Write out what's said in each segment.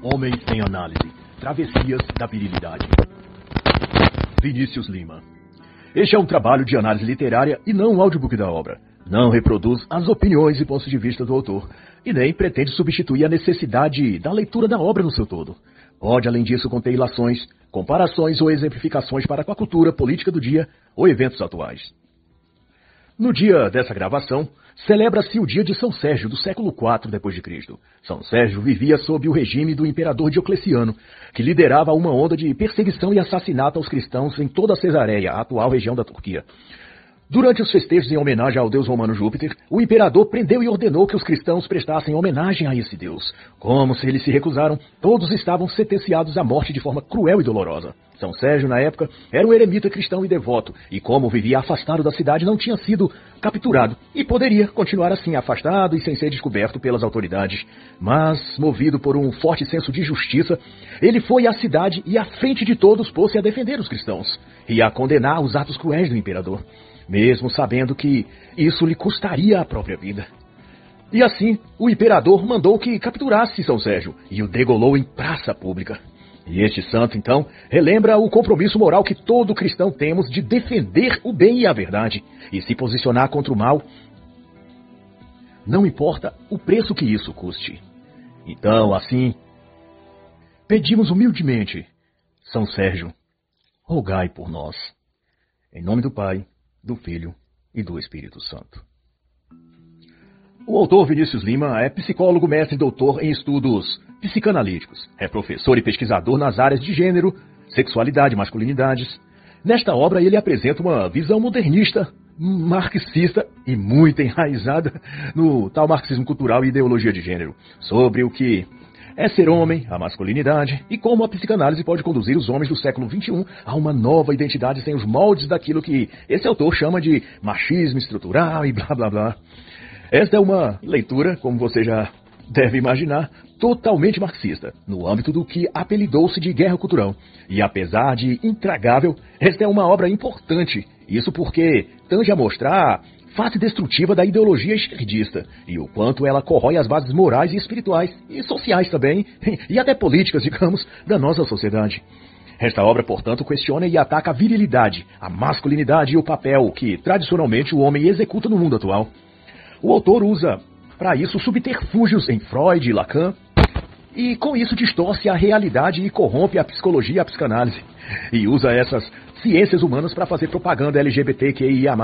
Homens em Análise. Travessias da Virilidade. Vinícius Lima. Este é um trabalho de análise literária e não um audiobook da obra. Não reproduz as opiniões e pontos de vista do autor, e nem pretende substituir a necessidade da leitura da obra no seu todo. Pode, além disso, conter ilações, comparações ou exemplificações para com a cultura política do dia ou eventos atuais. No dia dessa gravação, celebra-se o dia de São Sérgio, do século IV d.C. São Sérgio vivia sob o regime do imperador Diocleciano, que liderava uma onda de perseguição e assassinato aos cristãos em toda a Cesareia, a atual região da Turquia. Durante os festejos em homenagem ao deus romano Júpiter, o imperador prendeu e ordenou que os cristãos prestassem homenagem a esse deus. Como se eles se recusaram, todos estavam sentenciados à morte de forma cruel e dolorosa. São Sérgio, na época, era um eremita cristão e devoto, e como vivia afastado da cidade, não tinha sido capturado, e poderia continuar assim, afastado e sem ser descoberto pelas autoridades. Mas, movido por um forte senso de justiça, ele foi à cidade e, à frente de todos, pôs-se a defender os cristãos, e a condenar os atos cruéis do imperador, mesmo sabendo que isso lhe custaria a própria vida. E assim, o imperador mandou que capturasse São Sérgio e o degolou em praça pública. E este santo, então, relembra o compromisso moral que todo cristão temos de defender o bem e a verdade e se posicionar contra o mal, não importa o preço que isso custe. Então, assim, pedimos humildemente, São Sérgio, rogai por nós. Em nome do Pai, do Filho e do Espírito Santo. O autor Vinícius Lima é psicólogo, mestre e doutor em estudos psicanalíticos. É professor e pesquisador nas áreas de gênero, sexualidade e masculinidades. Nesta obra ele apresenta uma visão modernista, marxista e muito enraizada no tal marxismo cultural e ideologia de gênero, sobre o que é ser homem, a masculinidade, e como a psicanálise pode conduzir os homens do século XXI a uma nova identidade sem os moldes daquilo que esse autor chama de machismo estrutural e blá blá blá. Esta é uma leitura, como você já deve imaginar, totalmente marxista, no âmbito do que apelidou-se de guerra cultural. E apesar de intragável, esta é uma obra importante, isso porque tange a mostrar a face destrutiva da ideologia esquerdista e o quanto ela corrói as bases morais e espirituais e sociais também, e até políticas, digamos, da nossa sociedade. Esta obra, portanto, questiona e ataca a virilidade, a masculinidade e o papel que, tradicionalmente, o homem executa no mundo atual. O autor usa, para isso, subterfúgios em Freud e Lacan, e com isso distorce a realidade e corrompe a psicologia e a psicanálise, e usa essas ciências humanas para fazer propaganda LGBTQIA+,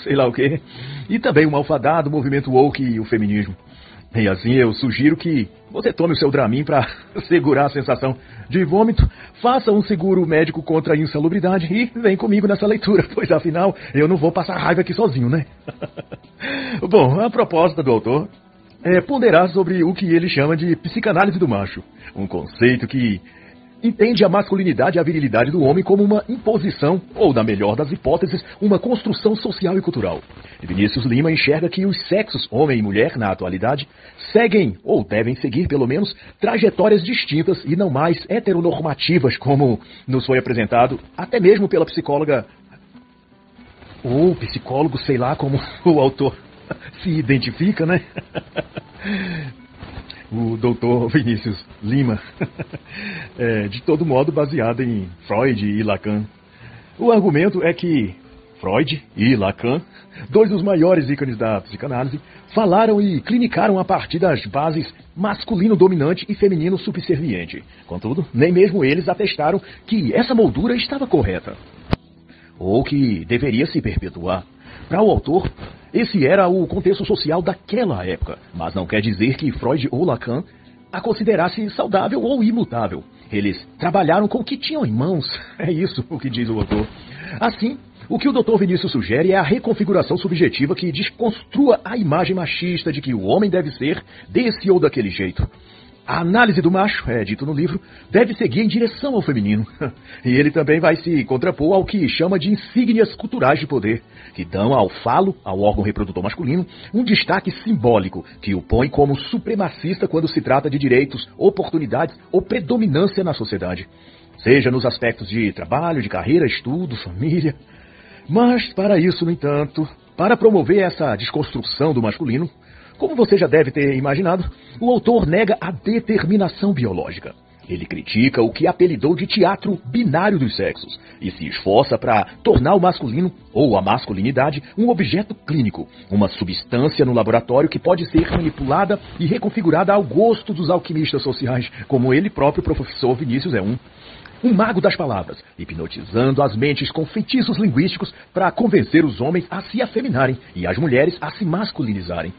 sei lá o quê, e também o malfadado movimento woke e o feminismo. E assim eu sugiro que você tome o seu Dramin para segurar a sensação de vômito, faça um seguro médico contra a insalubridade e vem comigo nessa leitura, pois afinal eu não vou passar raiva aqui sozinho, né? Bom, a proposta do autor é ponderar sobre o que ele chama de psicanálise do macho, um conceito que entende a masculinidade e a virilidade do homem como uma imposição, ou, na melhor das hipóteses, uma construção social e cultural. Vinícius Lima enxerga que os sexos, homem e mulher, na atualidade, seguem, ou devem seguir pelo menos, trajetórias distintas e não mais heteronormativas, como nos foi apresentado, até mesmo pela psicóloga, ou psicólogo, sei lá como o autor se identifica, né? O doutor Vinícius Lima, de todo modo baseado em Freud e Lacan. O argumento é que Freud e Lacan, dois dos maiores ícones da psicanálise, falaram e clinicaram a partir das bases masculino dominante e feminino subserviente. Contudo, nem mesmo eles atestaram que essa moldura estava correta, ou que deveria se perpetuar. Para o autor, esse era o contexto social daquela época, mas não quer dizer que Freud ou Lacan a considerasse saudável ou imutável. Eles trabalharam com o que tinham em mãos, é isso o que diz o autor. Assim, o que o Dr. Vinícius sugere é a reconfiguração subjetiva que desconstrua a imagem machista de que o homem deve ser desse ou daquele jeito. A análise do macho, é dito no livro, deve seguir em direção ao feminino. E ele também vai se contrapor ao que chama de insígnias culturais de poder, que dão ao falo, ao órgão reprodutor masculino, um destaque simbólico que o põe como supremacista quando se trata de direitos, oportunidades ou predominância na sociedade. Seja nos aspectos de trabalho, de carreira, estudo, família. Mas, para isso, no entanto, para promover essa desconstrução do masculino, Como você já deve ter imaginado, o autor nega a determinação biológica. Ele critica o que apelidou de teatro binário dos sexos e se esforça para tornar o masculino ou a masculinidade um objeto clínico, uma substância no laboratório que pode ser manipulada e reconfigurada ao gosto dos alquimistas sociais, como ele próprio, professor Vinícius, é um mago das palavras, hipnotizando as mentes com feitiços linguísticos para convencer os homens a se afeminarem e as mulheres a se masculinizarem.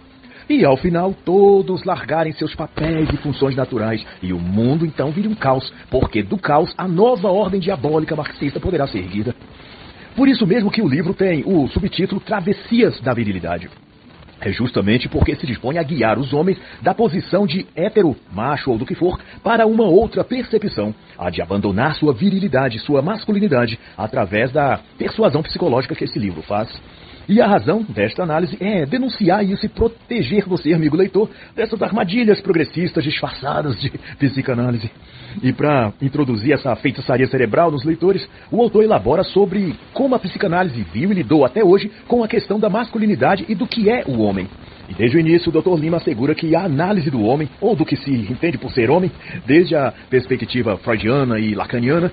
E ao final todos largarem seus papéis e funções naturais e o mundo então vira um caos, porque do caos a nova ordem diabólica marxista poderá ser erguida. Por isso mesmo que o livro tem o subtítulo Travessias da Virilidade. É justamente porque se dispõe a guiar os homens da posição de hétero, macho ou do que for, para uma outra percepção, a de abandonar sua virilidade, sua masculinidade, através da persuasão psicológica que esse livro faz. E a razão desta análise é denunciar isso e proteger você, amigo leitor, dessas armadilhas progressistas disfarçadas de psicanálise. E para introduzir essa feitiçaria cerebral nos leitores, o autor elabora sobre como a psicanálise viu e lidou até hoje com a questão da masculinidade e do que é o homem. E desde o início, o Dr. Lima assegura que a análise do homem, ou do que se entende por ser homem, desde a perspectiva freudiana e lacaniana,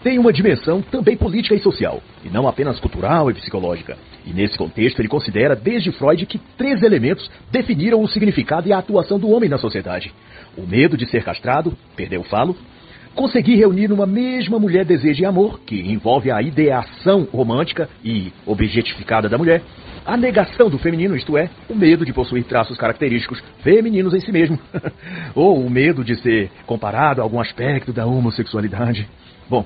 tem uma dimensão também política e social, e não apenas cultural e psicológica. E nesse contexto ele considera, desde Freud, que 3 elementos definiram o significado e a atuação do homem na sociedade. O medo de ser castrado, perder o falo, conseguir reunir numa mesma mulher desejo e amor, que envolve a ideação romântica e objetificada da mulher, a negação do feminino, isto é, o medo de possuir traços característicos femininos em si mesmo, ou o medo de ser comparado a algum aspecto da homossexualidade. Bom,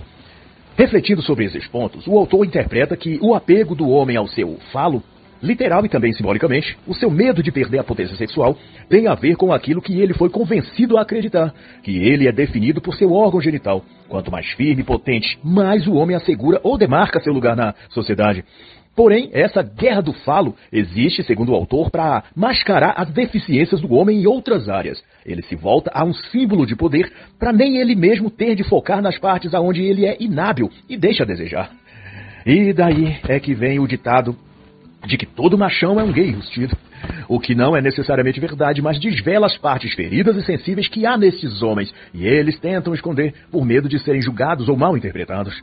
refletindo sobre esses pontos, o autor interpreta que o apego do homem ao seu falo, literal e também simbolicamente, o seu medo de perder a potência sexual, tem a ver com aquilo que ele foi convencido a acreditar, que ele é definido por seu órgão genital. Quanto mais firme e potente, mais o homem assegura ou demarca seu lugar na sociedade. Porém, essa guerra do falo existe, segundo o autor, para mascarar as deficiências do homem em outras áreas. Ele se volta a um símbolo de poder para nem ele mesmo ter de focar nas partes aonde ele é inábil e deixa a desejar. E daí é que vem o ditado de que todo machão é um gay enrustido. O que não é necessariamente verdade, mas desvela as partes feridas e sensíveis que há nesses homens, e eles tentam esconder por medo de serem julgados ou mal interpretados.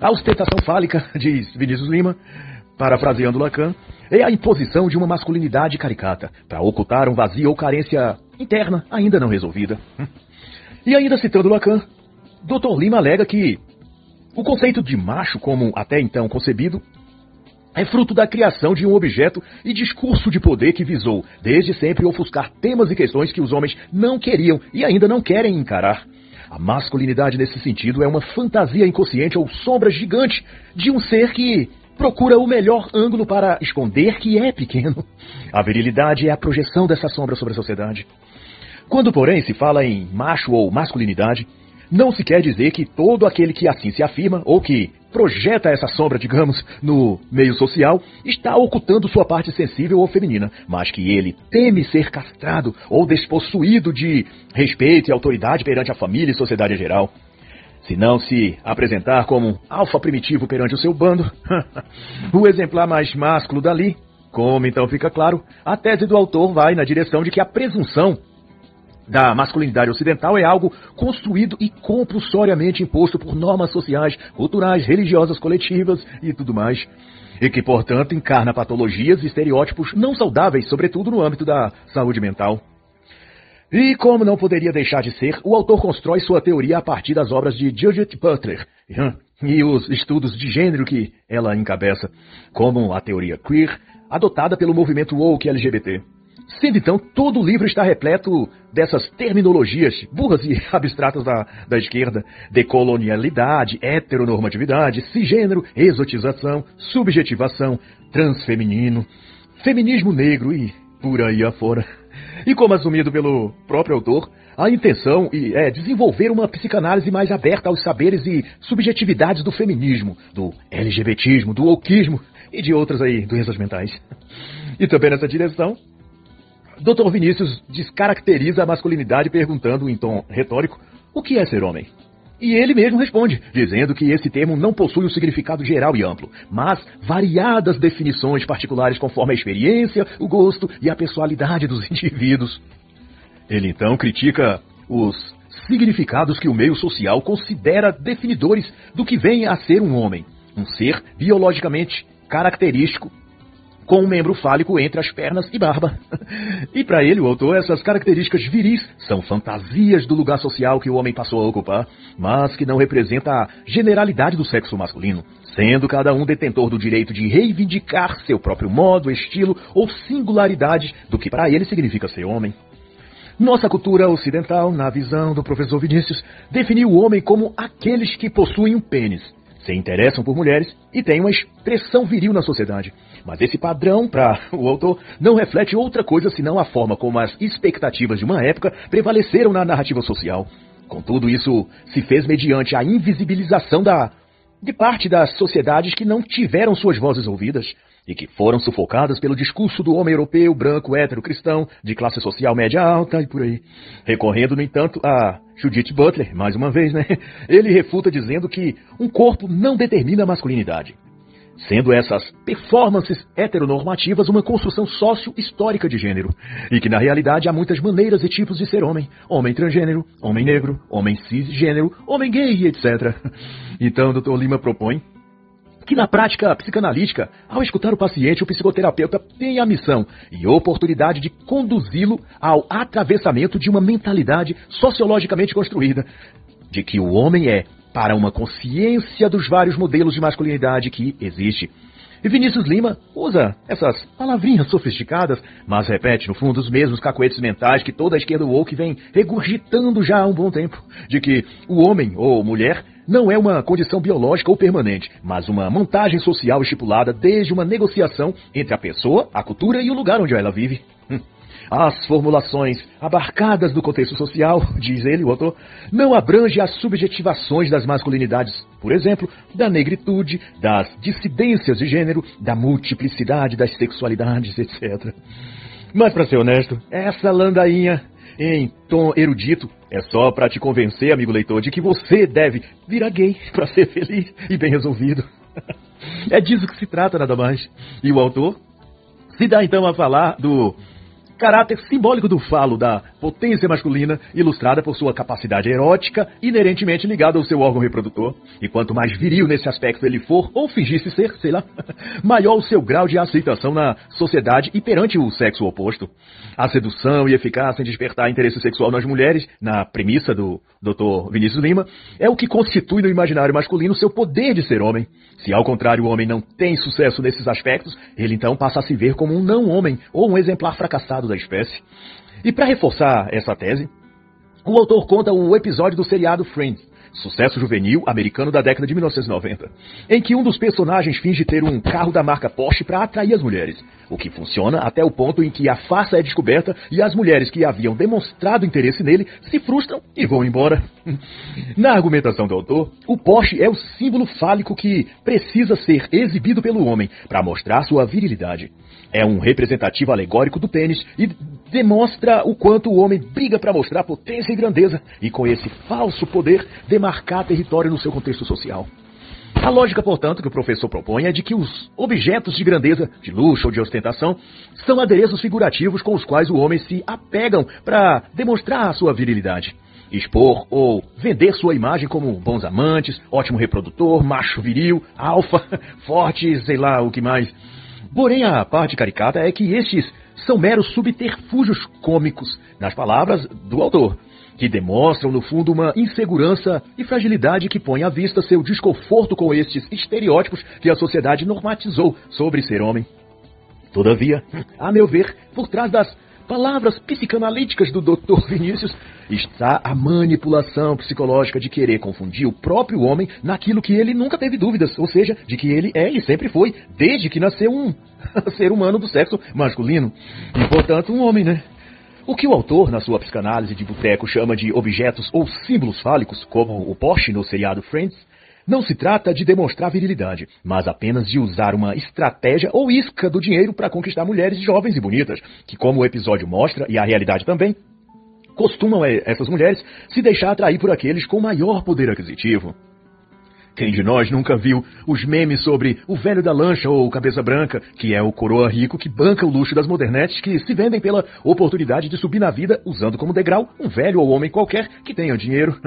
A ostentação fálica, diz Vinícius Lima, parafraseando Lacan, é a imposição de uma masculinidade caricata, para ocultar um vazio ou carência interna ainda não resolvida. E ainda citando Lacan, Dr. Lima alega que o conceito de macho, como até então concebido, é fruto da criação de um objeto e discurso de poder que visou, desde sempre, ofuscar temas e questões que os homens não queriam e ainda não querem encarar. A masculinidade, nesse sentido, é uma fantasia inconsciente ou sombra gigante de um ser que procura o melhor ângulo para esconder que é pequeno. A virilidade é a projeção dessa sombra sobre a sociedade. Quando, porém, se fala em macho ou masculinidade, não se quer dizer que todo aquele que assim se afirma, ou que projeta essa sombra, digamos, no meio social, está ocultando sua parte sensível ou feminina, mas que ele teme ser castrado ou despossuído de respeito e autoridade perante a família e sociedade em geral. Se não se apresentar como um alfa primitivo perante o seu bando, o exemplar mais másculo dali, como então fica claro, a tese do autor vai na direção de que a presunção da masculinidade ocidental é algo construído e compulsoriamente imposto por normas sociais, culturais, religiosas, coletivas e tudo mais, e que, portanto, encarna patologias e estereótipos não saudáveis, sobretudo no âmbito da saúde mental. E como não poderia deixar de ser, o autor constrói sua teoria a partir das obras de Judith Butler e os estudos de gênero que ela encabeça, como a teoria queer, adotada pelo movimento woke LGBT. Sendo então, todo o livro está repleto dessas terminologias burras e abstratas da esquerda: decolonialidade, heteronormatividade, cisgênero, exotização, subjetivação, transfeminino, feminismo negro e por aí afora. E como assumido pelo próprio autor, a intenção é desenvolver uma psicanálise mais aberta aos saberes e subjetividades do feminismo, do LGBTismo, do wokeismo e de outras aí doenças mentais. E também nessa direção, Dr. Vinícius descaracteriza a masculinidade perguntando em tom retórico: o que é ser homem? E ele mesmo responde, dizendo que esse termo não possui um significado geral e amplo, mas variadas definições particulares conforme a experiência, o gosto e a pessoalidade dos indivíduos. Ele então critica os significados que o meio social considera definidores do que vem a ser um homem, um ser biologicamente característico, com um membro fálico entre as pernas e barba. E para ele, o autor, essas características viris são fantasias do lugar social que o homem passou a ocupar, mas que não representa a generalidade do sexo masculino, sendo cada um detentor do direito de reivindicar seu próprio modo, estilo ou singularidade do que para ele significa ser homem. Nossa cultura ocidental, na visão do professor Vinícius, definiu o homem como aqueles que possuem um pênis, se interessam por mulheres e têm uma expressão viril na sociedade. Mas esse padrão, para o autor, não reflete outra coisa senão a forma como as expectativas de uma época prevaleceram na narrativa social. Contudo, isso se fez mediante a invisibilização de parte das sociedades que não tiveram suas vozes ouvidas e que foram sufocadas pelo discurso do homem europeu, branco, hétero, cristão, de classe social média alta e por aí. Recorrendo, no entanto, a Judith Butler, mais uma vez, né? Ele refuta dizendo que um corpo não determina a masculinidade, sendo essas performances heteronormativas uma construção sócio-histórica de gênero, e que na realidade há muitas maneiras e tipos de ser homem: homem transgênero, homem negro, homem cisgênero, homem gay, etc. Então, o Dr. Lima propõe que na prática psicanalítica, ao escutar o paciente, o psicoterapeuta tem a missão e oportunidade de conduzi-lo ao atravessamento de uma mentalidade sociologicamente construída, de que o homem é para uma consciência dos vários modelos de masculinidade que existe. E Vinícius Lima usa essas palavrinhas sofisticadas, mas repete, no fundo, os mesmos cacoetes mentais que toda a esquerda woke vem regurgitando já há um bom tempo, de que o homem ou mulher não é uma condição biológica ou permanente, mas uma montagem social estipulada desde uma negociação entre a pessoa, a cultura e o lugar onde ela vive. As formulações abarcadas do contexto social, diz ele, o autor, não abrange as subjetivações das masculinidades, por exemplo, da negritude, das dissidências de gênero, da multiplicidade das sexualidades, etc. Mas, para ser honesto, essa landainha em tom erudito é só para te convencer, amigo leitor, de que você deve virar gay para ser feliz e bem resolvido. É disso que se trata, nada mais. E o autor se dá então a falar do caráter simbólico do falo, da potência masculina, ilustrada por sua capacidade erótica, inerentemente ligada ao seu órgão reprodutor. E quanto mais viril nesse aspecto ele for, ou fingisse ser, sei lá, maior o seu grau de aceitação na sociedade e perante o sexo oposto. A sedução e eficácia em despertar interesse sexual nas mulheres, na premissa do Dr. Vinícius Lima, é o que constitui no imaginário masculino seu poder de ser homem. Se ao contrário o homem não tem sucesso nesses aspectos, ele então passa a se ver como um não-homem ou um exemplar fracassado da espécie. E para reforçar essa tese, o autor conta o episódio do seriado Friends, sucesso juvenil americano da década de 1990, em que um dos personagens finge ter um carro da marca Porsche para atrair as mulheres, o que funciona até o ponto em que a farsa é descoberta e as mulheres que haviam demonstrado interesse nele se frustram e vão embora. Na argumentação do autor, o Porsche é o símbolo fálico que precisa ser exibido pelo homem para mostrar sua virilidade. É um representativo alegórico do pênis e demonstra o quanto o homem briga para mostrar potência e grandeza e, com esse falso poder, demarcar território no seu contexto social. A lógica, portanto, que o professor propõe é de que os objetos de grandeza, de luxo ou de ostentação, são adereços figurativos com os quais o homem se apegam para demonstrar a sua virilidade, expor ou vender sua imagem como bons amantes, ótimo reprodutor, macho viril, alfa, forte, sei lá o que mais. Porém, a parte caricata é que estes são meros subterfúgios cômicos, nas palavras do autor, que demonstram, no fundo, uma insegurança e fragilidade que põe à vista seu desconforto com estes estereótipos que a sociedade normatizou sobre ser homem. Todavia, a meu ver, por trás das palavras psicanalíticas do Dr. Vinícius está a manipulação psicológica de querer confundir o próprio homem naquilo que ele nunca teve dúvidas, ou seja, de que ele é e sempre foi, desde que nasceu um ser humano do sexo masculino, e portanto um homem, né? O que o autor, na sua psicanálise de boteco, chama de objetos ou símbolos fálicos, como o Porsche no seriado Friends, não se trata de demonstrar virilidade, mas apenas de usar uma estratégia ou isca do dinheiro para conquistar mulheres jovens e bonitas, que, como o episódio mostra, e a realidade também, costumam essas mulheres se deixar atrair por aqueles com maior poder aquisitivo. Quem de nós nunca viu os memes sobre o velho da lancha ou o cabeça branca, que é o coroa rico que banca o luxo das modernetes que se vendem pela oportunidade de subir na vida usando como degrau um velho ou homem qualquer que tenha dinheiro?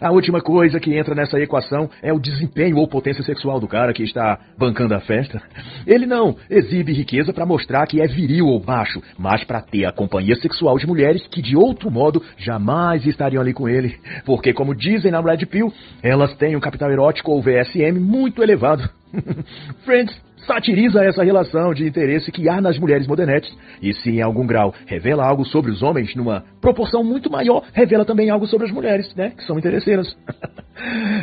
A última coisa que entra nessa equação é o desempenho ou potência sexual do cara que está bancando a festa. Ele não exibe riqueza para mostrar que é viril ou macho, mas para ter a companhia sexual de mulheres que de outro modo jamais estariam ali com ele. Porque, como dizem na Red Pill, elas têm um capital erótico ou VSM muito elevado. Friends satiriza essa relação de interesse que há nas mulheres modernetes e, se em algum grau revela algo sobre os homens, numa proporção muito maior, revela também algo sobre as mulheres, né, que são interesseiras.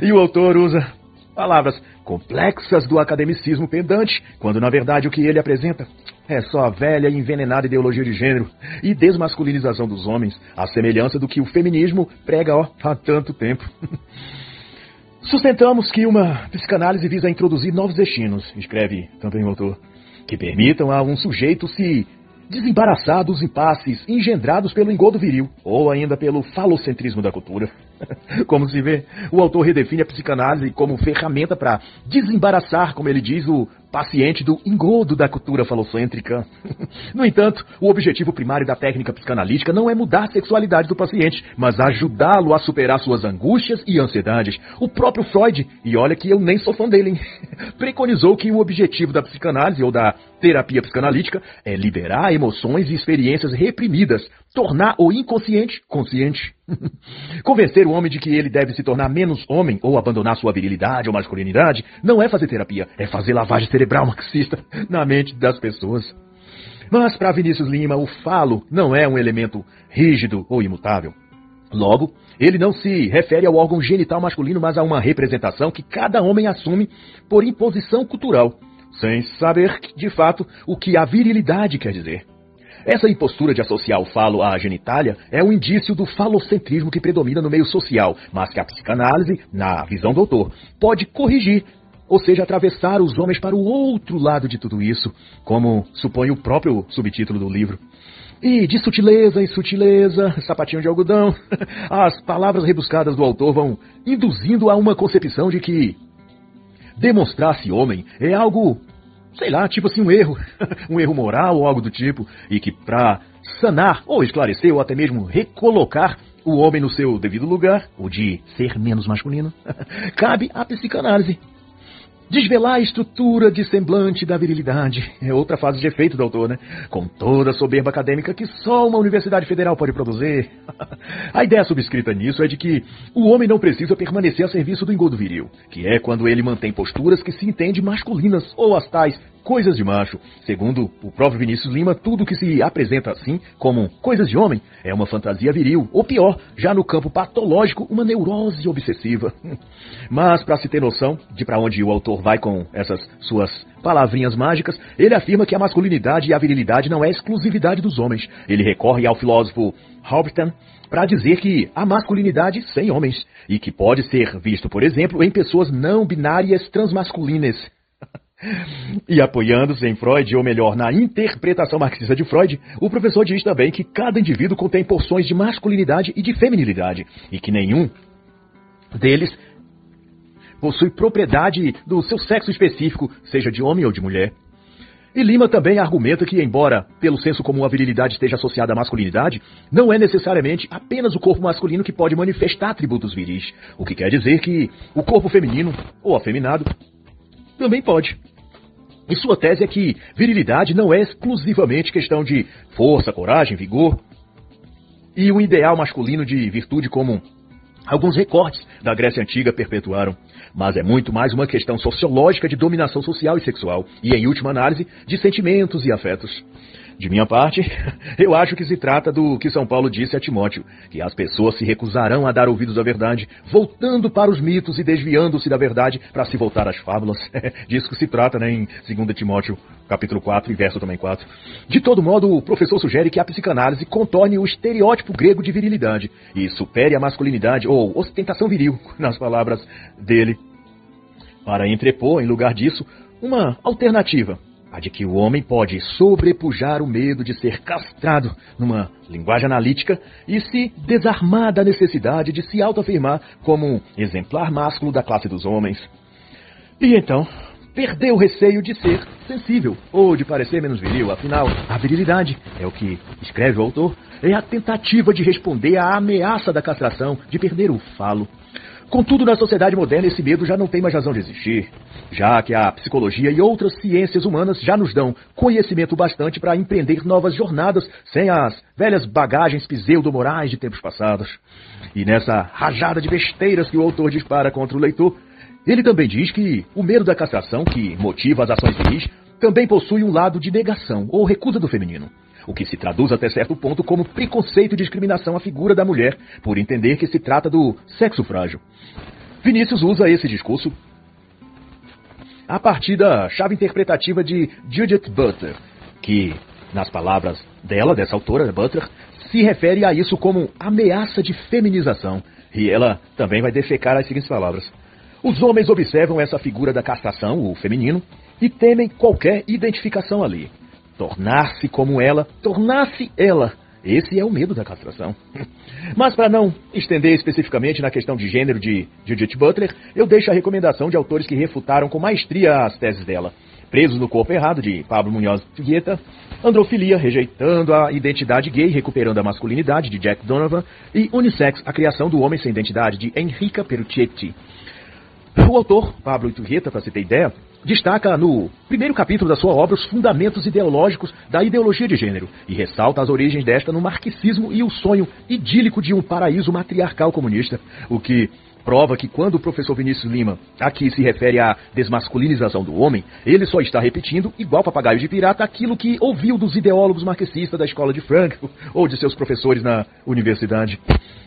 E o autor usa palavras complexas do academicismo pedante, quando na verdade o que ele apresenta é só a velha e envenenada ideologia de gênero e desmasculinização dos homens, à semelhança do que o feminismo prega há tanto tempo. Sustentamos que uma psicanálise visa introduzir novos destinos, escreve também o autor, que permitam a um sujeito se desembaraçar dos impasses engendrados pelo engodo viril, ou ainda pelo falocentrismo da cultura. Como se vê, o autor redefine a psicanálise como ferramenta para desembaraçar, como ele diz, o paciente do engodo da cultura falocêntrica. No entanto, o objetivo primário da técnica psicanalítica não é mudar a sexualidade do paciente, mas ajudá-lo a superar suas angústias e ansiedades. O próprio Freud, e olha que eu nem sou fã dele, hein, preconizou que o objetivo da psicanálise ou da terapia psicanalítica é liberar emoções e experiências reprimidas, tornar o inconsciente consciente. Convencer o homem de que ele deve se tornar menos homem ou abandonar sua virilidade ou masculinidade não é fazer terapia, é fazer lavagem cerebral marxista na mente das pessoas. Mas para Vinícius Lima, o falo não é um elemento rígido ou imutável. Logo, ele não se refere ao órgão genital masculino, mas a uma representação que cada homem assume por imposição cultural, sem saber, de fato, o que a virilidade quer dizer. Essa impostura de associar o falo à genitália é um indício do falocentrismo que predomina no meio social, mas que a psicanálise, na visão do autor, pode corrigir, ou seja, atravessar os homens para o outro lado de tudo isso, como supõe o próprio subtítulo do livro. E de sutileza em sutileza, sapatinho de algodão, as palavras rebuscadas do autor vão induzindo a uma concepção de que demonstrar-se homem é algo, sei lá, tipo assim, um erro, um erro moral ou algo do tipo, e que para sanar ou esclarecer ou até mesmo recolocar o homem no seu devido lugar, o de ser menos masculino, cabe à psicanálise. Desvelar a estrutura de semblante da virilidade é outra fase de efeito do autor, né? Com toda a soberba acadêmica que só uma universidade federal pode produzir. A ideia subscrita nisso é de que o homem não precisa permanecer a serviço do engodo viril, que é quando ele mantém posturas que se entende masculinas ou as tais coisas de macho. Segundo o próprio Vinícius Lima, tudo que se apresenta assim, como coisas de homem, é uma fantasia viril, ou pior, já no campo patológico, uma neurose obsessiva. Mas, para se ter noção de para onde o autor vai com essas suas palavrinhas mágicas, ele afirma que a masculinidade e a virilidade não é exclusividade dos homens. Ele recorre ao filósofo Hobsbawm para dizer que há masculinidade sem homens, e que pode ser visto, por exemplo, em pessoas não binárias transmasculinas. E apoiando-se em Freud, ou melhor, na interpretação marxista de Freud, o professor diz também que cada indivíduo contém porções de masculinidade e de feminilidade, e que nenhum deles possui propriedade do seu sexo específico, seja de homem ou de mulher. E Lima também argumenta que, embora pelo senso comum a virilidade esteja associada à masculinidade, não é necessariamente apenas o corpo masculino que pode manifestar atributos viris, o que quer dizer que o corpo feminino, ou afeminado, também pode. E sua tese é que virilidade não é exclusivamente questão de força, coragem, vigor e um ideal masculino de virtude como alguns recortes da Grécia Antiga perpetuaram, mas é muito mais uma questão sociológica de dominação social e sexual e, em última análise, de sentimentos e afetos. De minha parte, eu acho que se trata do que São Paulo disse a Timóteo, que as pessoas se recusarão a dar ouvidos à verdade, voltando para os mitos e desviando-se da verdade para se voltar às fábulas. Disso que se trata, né, em 2 Timóteo, capítulo 4 e verso também 4. De todo modo, o professor sugere que a psicanálise contorne o estereótipo grego de virilidade e supere a masculinidade ou ostentação viril, nas palavras dele, para entrepor, em lugar disso, uma alternativa a de que o homem pode sobrepujar o medo de ser castrado numa linguagem analítica e se desarmar da necessidade de se autoafirmar como um exemplar másculo da classe dos homens. E então, perdeu o receio de ser sensível ou de parecer menos viril. Afinal, a virilidade, é o que escreve o autor, é a tentativa de responder à ameaça da castração, de perder o falo. Contudo, na sociedade moderna, esse medo já não tem mais razão de existir, já que a psicologia e outras ciências humanas já nos dão conhecimento bastante para empreender novas jornadas sem as velhas bagagens pseudo-morais de tempos passados. E nessa rajada de besteiras que o autor dispara contra o leitor, ele também diz que o medo da castração, que motiva as ações viris, também possui um lado de negação ou recusa do feminino, o que se traduz até certo ponto como preconceito e discriminação à figura da mulher, por entender que se trata do sexo frágil. Vinícius usa esse discurso a partir da chave interpretativa de Judith Butler, que, nas palavras dela, dessa autora, Butler, se refere a isso como ameaça de feminização, e ela também vai defecar as seguintes palavras. Os homens observam essa figura da castração, o feminino, e temem qualquer identificação ali. Tornar-se como ela, tornar-se ela. Esse é o medo da castração. Mas para não estender especificamente na questão de gênero de Judith Butler, eu deixo a recomendação de autores que refutaram com maestria as teses dela. Presos no Corpo Errado, de Pablo Munhoz Vieta, Androfilia, rejeitando a identidade gay, recuperando a masculinidade, de Jack Donovan, e Unissex, a criação do homem sem identidade, de Enrica Peruccetti. O autor, Pablo Iturrieta, para se ter ideia, destaca no primeiro capítulo da sua obra os fundamentos ideológicos da ideologia de gênero e ressalta as origens desta no marxismo e o sonho idílico de um paraíso matriarcal comunista, o que prova que quando o professor Vinícius Lima aqui se refere à desmasculinização do homem, ele só está repetindo, igual papagaio de pirata, aquilo que ouviu dos ideólogos marxistas da escola de Frankfurt ou de seus professores na universidade.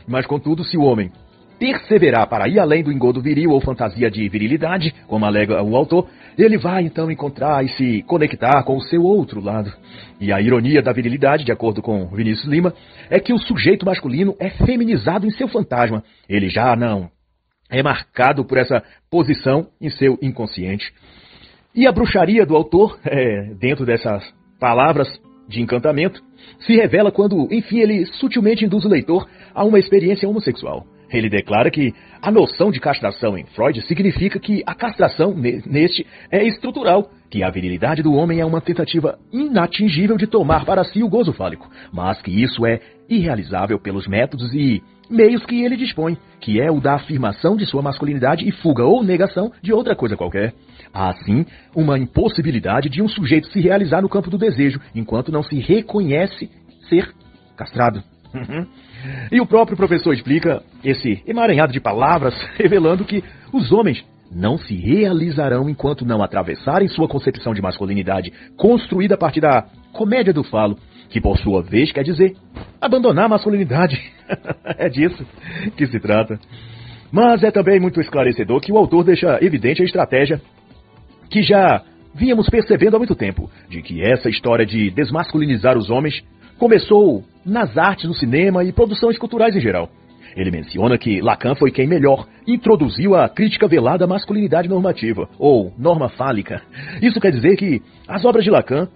Mas, contudo, se o homem perseverar para ir além do engodo viril ou fantasia de virilidade, como alega o autor, ele vai então encontrar e se conectar com o seu outro lado. E a ironia da virilidade, de acordo com Vinícius Lima, é que o sujeito masculino é feminizado em seu fantasma. Ele já não é marcado por essa posição em seu inconsciente. E a bruxaria do autor, dentro dessas palavras de encantamento, se revela quando, enfim, ele sutilmente induz o leitor a uma experiência homossexual. Ele declara que a noção de castração em Freud significa que a castração neste é estrutural, que a virilidade do homem é uma tentativa inatingível de tomar para si o gozo fálico, mas que isso é irrealizável pelos métodos e meios que ele dispõe, que é o da afirmação de sua masculinidade e fuga ou negação de outra coisa qualquer. Há, assim, uma impossibilidade de um sujeito se realizar no campo do desejo, enquanto não se reconhece ser castrado. E o próprio professor explica esse emaranhado de palavras, revelando que os homens não se realizarão enquanto não atravessarem sua concepção de masculinidade, construída a partir da comédia do falo, que por sua vez quer dizer abandonar a masculinidade. É disso que se trata. Mas é também muito esclarecedor que o autor deixa evidente a estratégia que já vínhamos percebendo há muito tempo, de que essa história de desmasculinizar os homens começou nas artes, no cinema e produções culturais em geral. Ele menciona que Lacan foi quem melhor introduziu a crítica velada à masculinidade normativa, ou norma fálica. Isso quer dizer que as obras de Lacan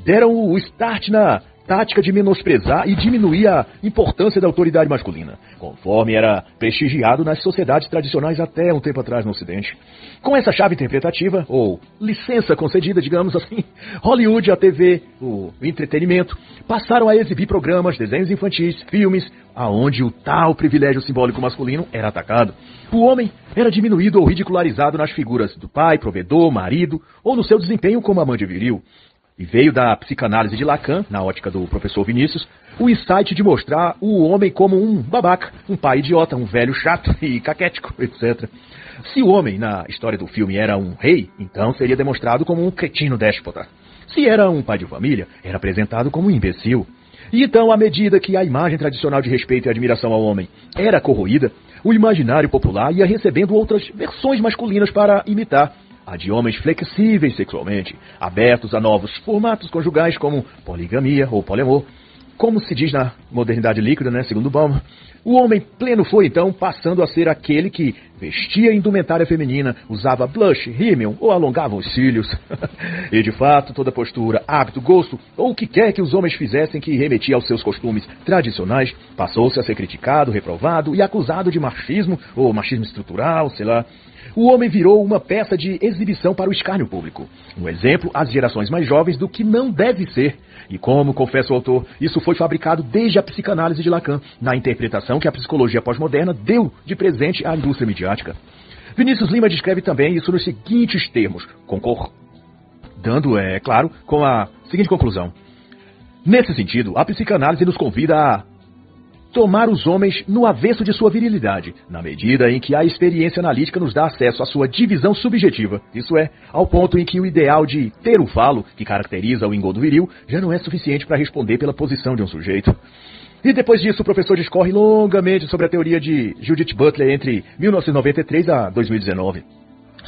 deram o start na tática de menosprezar e diminuir a importância da autoridade masculina, conforme era prestigiado nas sociedades tradicionais até um tempo atrás no Ocidente. Com essa chave interpretativa, ou licença concedida, digamos assim, Hollywood, a TV, o entretenimento, passaram a exibir programas, desenhos infantis, filmes, aonde o tal privilégio simbólico masculino era atacado. O homem era diminuído ou ridicularizado nas figuras do pai, provedor, marido, ou no seu desempenho como amante viril. E veio da psicanálise de Lacan, na ótica do professor Vinícius, o insight de mostrar o homem como um babaca, um pai idiota, um velho chato e caquético, etc. Se o homem, na história do filme, era um rei, então seria demonstrado como um cretino déspota. Se era um pai de família, era apresentado como um imbecil. E então, à medida que a imagem tradicional de respeito e admiração ao homem era corroída, o imaginário popular ia recebendo outras versões masculinas para imitar. A de homens flexíveis sexualmente, abertos a novos formatos conjugais como poligamia ou poliamor. Como se diz na modernidade líquida, segundo Bauman, o homem pleno foi então passando a ser aquele que vestia indumentária feminina, usava blush, rímel ou alongava os cílios. E de fato, toda postura, hábito, gosto ou o que quer que os homens fizessem que remetia aos seus costumes tradicionais, passou-se a ser criticado, reprovado e acusado de machismo ou machismo estrutural, sei lá. O homem virou uma peça de exibição para o escárnio público. Um exemplo às gerações mais jovens do que não deve ser. E como confessa o autor, isso foi fabricado desde a psicanálise de Lacan, na interpretação que a psicologia pós-moderna deu de presente à indústria midiática. Vinícius Lima descreve também isso nos seguintes termos, concordando, é claro, com a seguinte conclusão. Nesse sentido, a psicanálise nos convida a tomar os homens no avesso de sua virilidade, na medida em que a experiência analítica nos dá acesso à sua divisão subjetiva, isso é, ao ponto em que o ideal de ter o falo, que caracteriza o engodo viril, já não é suficiente para responder pela posição de um sujeito. E depois disso, o professor discorre longamente sobre a teoria de Judith Butler entre 1993 a 2019.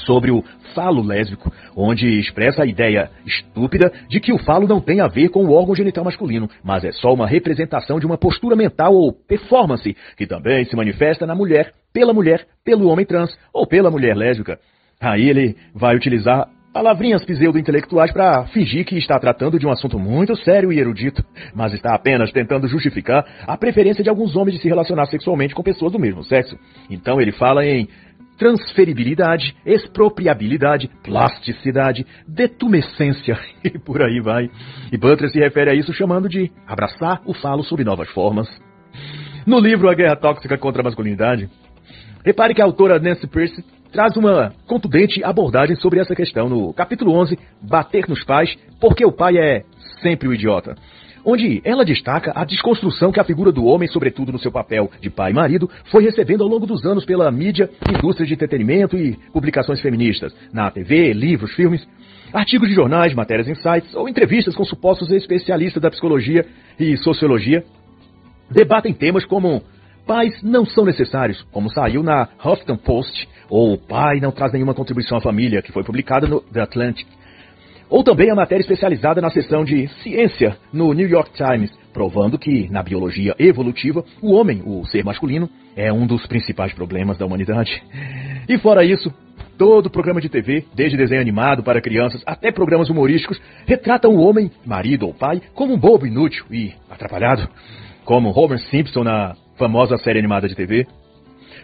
Sobre o falo lésbico, onde expressa a ideia estúpida de que o falo não tem a ver com o órgão genital masculino, mas é só uma representação de uma postura mental ou performance, que também se manifesta na mulher, pelo homem trans ou pela mulher lésbica. Aí ele vai utilizar palavrinhas pseudo-intelectuais para fingir que está tratando de um assunto muito sério e erudito, mas está apenas tentando justificar a preferência de alguns homens de se relacionar sexualmente com pessoas do mesmo sexo. Então ele fala em transferibilidade, expropriabilidade, plasticidade, detumescência e por aí vai. E Butler se refere a isso chamando de abraçar o falo sob novas formas. No livro A Guerra Tóxica contra a Masculinidade, repare que a autora Nancy Pearcey traz uma contundente abordagem sobre essa questão no capítulo 11, Bater nos Pais, porque o pai é sempre o idiota, onde ela destaca a desconstrução que a figura do homem, sobretudo no seu papel de pai e marido, foi recebendo ao longo dos anos pela mídia, indústria de entretenimento e publicações feministas, na TV, livros, filmes, artigos de jornais, matérias em sites ou entrevistas com supostos especialistas da psicologia e sociologia, debatem temas como pais não são necessários, como saiu na Huffington Post, ou pai não traz nenhuma contribuição à família, que foi publicada no The Atlantic. Ou também a matéria especializada na seção de ciência no New York Times, provando que, na biologia evolutiva, o homem, o ser masculino, é um dos principais problemas da humanidade. E fora isso, todo programa de TV, desde desenho animado para crianças até programas humorísticos, retratam o homem, marido ou pai, como um bobo inútil e atrapalhado, como Homer Simpson na famosa série animada de TV.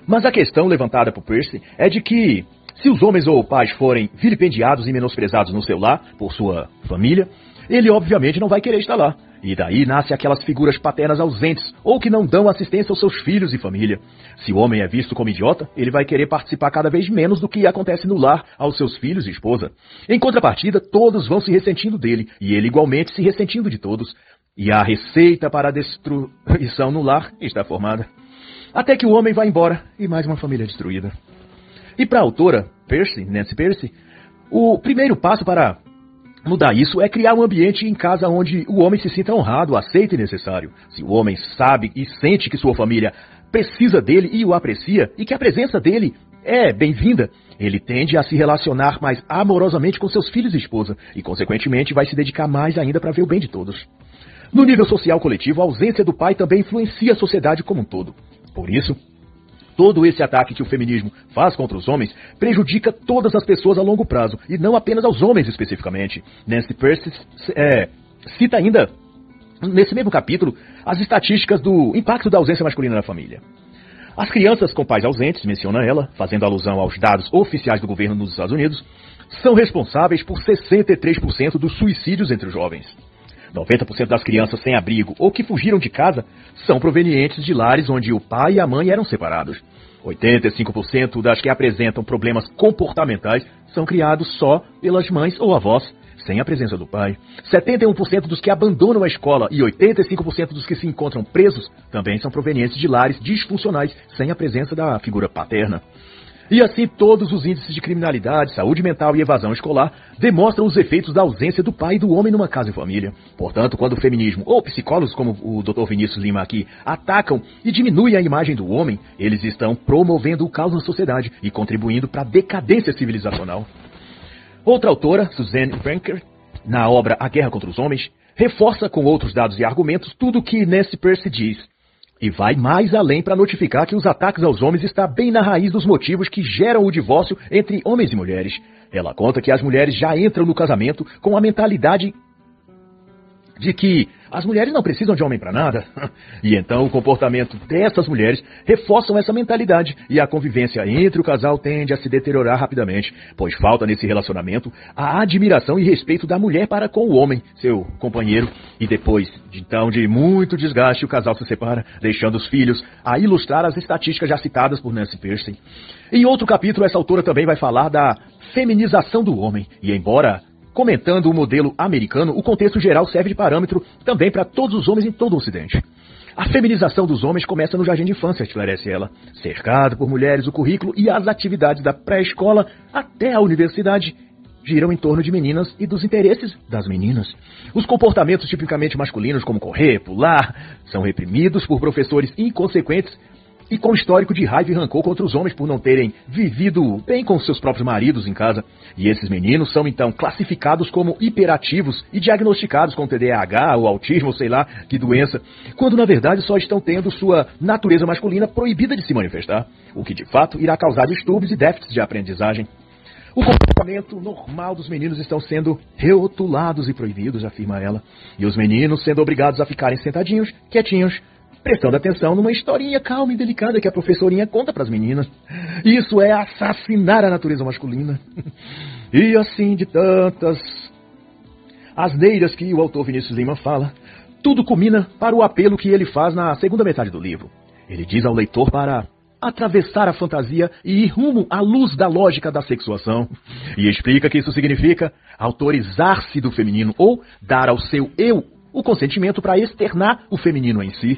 Mas a questão levantada por Pearcey é de que, se os homens ou pais forem vilipendiados e menosprezados no seu lar, por sua família, ele obviamente não vai querer estar lá. E daí nasce aquelas figuras paternas ausentes, ou que não dão assistência aos seus filhos e família. Se o homem é visto como idiota, ele vai querer participar cada vez menos do que acontece no lar aos seus filhos e esposa. Em contrapartida, todos vão se ressentindo dele, e ele igualmente se ressentindo de todos. E a receita para a destruição no lar está formada. Até que o homem vai embora, e mais uma família destruída. E para a autora Nancy Pearcey, o primeiro passo para mudar isso é criar um ambiente em casa onde o homem se sinta honrado, aceito e necessário. Se o homem sabe e sente que sua família precisa dele e o aprecia, e que a presença dele é bem-vinda, ele tende a se relacionar mais amorosamente com seus filhos e esposa, e consequentemente vai se dedicar mais ainda para ver o bem de todos. No nível social coletivo, a ausência do pai também influencia a sociedade como um todo. Por isso, todo esse ataque que o feminismo faz contra os homens prejudica todas as pessoas a longo prazo, e não apenas aos homens especificamente. Nancy Pearcey cita ainda, nesse mesmo capítulo, as estatísticas do impacto da ausência masculina na família. As crianças com pais ausentes, menciona ela, fazendo alusão aos dados oficiais do governo nos Estados Unidos, são responsáveis por 63% dos suicídios entre os jovens. 90% das crianças sem abrigo ou que fugiram de casa são provenientes de lares onde o pai e a mãe eram separados. 85% das que apresentam problemas comportamentais são criados só pelas mães ou avós, sem a presença do pai. 71% dos que abandonam a escola e 85% dos que se encontram presos também são provenientes de lares disfuncionais, sem a presença da figura paterna. E assim, todos os índices de criminalidade, saúde mental e evasão escolar demonstram os efeitos da ausência do pai e do homem numa casa e família. Portanto, quando o feminismo, ou psicólogos como o Dr. Vinícius Lima aqui, atacam e diminuem a imagem do homem, eles estão promovendo o caos na sociedade e contribuindo para a decadência civilizacional. Outra autora, Suzanne Branker, na obra A Guerra contra os Homens, reforça com outros dados e argumentos tudo o que Nancy Pearcey diz. E vai mais além para notificar que os ataques aos homens está bem na raiz dos motivos que geram o divórcio entre homens e mulheres. Ela conta que as mulheres já entram no casamento com a mentalidade de que as mulheres não precisam de homem para nada. E então o comportamento dessas mulheres reforçam essa mentalidade e a convivência entre o casal tende a se deteriorar rapidamente, pois falta nesse relacionamento a admiração e respeito da mulher para com o homem, seu companheiro, e depois de muito desgaste o casal se separa, deixando os filhos a ilustrar as estatísticas já citadas por Nancy Pearcey. Em outro capítulo, essa autora também vai falar da feminização do homem, e embora comentando o modelo americano, o contexto geral serve de parâmetro também para todos os homens em todo o Ocidente. A feminização dos homens começa no jardim de infância, esclarece ela. Cercado por mulheres, o currículo e as atividades da pré-escola até a universidade giram em torno de meninas e dos interesses das meninas. Os comportamentos tipicamente masculinos, como correr, pular, são reprimidos por professores inconsequentes e com histórico de raiva e rancor contra os homens por não terem vivido bem com seus próprios maridos em casa. E esses meninos são então classificados como hiperativos e diagnosticados com TDAH ou autismo, ou sei lá que doença, quando na verdade só estão tendo sua natureza masculina proibida de se manifestar, o que de fato irá causar distúrbios e déficits de aprendizagem. O comportamento normal dos meninos estão sendo reotulados e proibidos, afirma ela, e os meninos sendo obrigados a ficarem sentadinhos, quietinhos, prestando atenção numa historinha calma e delicada que a professorinha conta para as meninas. Isso é assassinar a natureza masculina. E assim de tantas asneiras que o autor Vinícius Lima fala, tudo culmina para o apelo que ele faz na segunda metade do livro. Ele diz ao leitor para atravessar a fantasia e ir rumo à luz da lógica da sexuação. E explica que isso significa autorizar-se do feminino ou dar ao seu eu o consentimento para externar o feminino em si.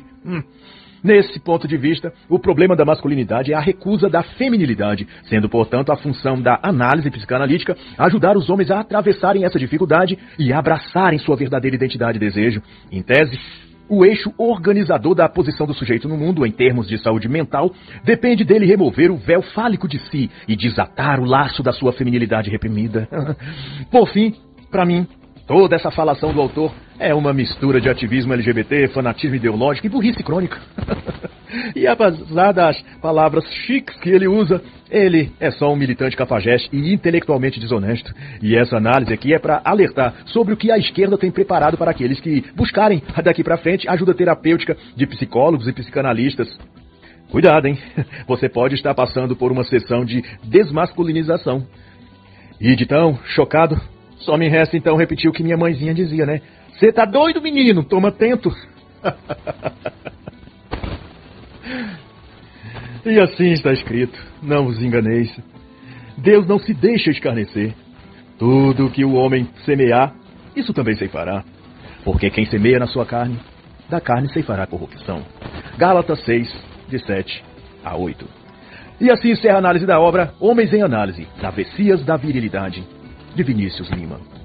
Nesse ponto de vista, o problema da masculinidade é a recusa da feminilidade, sendo, portanto, a função da análise psicanalítica ajudar os homens a atravessarem essa dificuldade e abraçarem sua verdadeira identidade e desejo. Em tese, o eixo organizador da posição do sujeito no mundo, em termos de saúde mental, depende dele remover o véu fálico de si e desatar o laço da sua feminilidade reprimida. Por fim, para mim, toda essa falação do autor é uma mistura de ativismo LGBT, fanatismo ideológico e burrice crônica. E apesar das palavras chiques que ele usa, ele é só um militante cafajeste e intelectualmente desonesto. E essa análise aqui é para alertar sobre o que a esquerda tem preparado para aqueles que buscarem, daqui para frente, ajuda terapêutica de psicólogos e psicanalistas. Cuidado, hein? Você pode estar passando por uma sessão de desmasculinização. E de tão chocado, só me resta então repetir o que minha mãezinha dizia, né? Você tá doido, menino? Toma atento. E assim está escrito, não vos enganeis. Deus não se deixa escarnecer. Tudo que o homem semear, isso também ceifará. Porque quem semeia na sua carne, da carne ceifará corrupção. Gálatas 6, de 7 a 8. E assim encerra a análise da obra Homens em Análise, Travessias da Virilidade, de Vinícius Lima.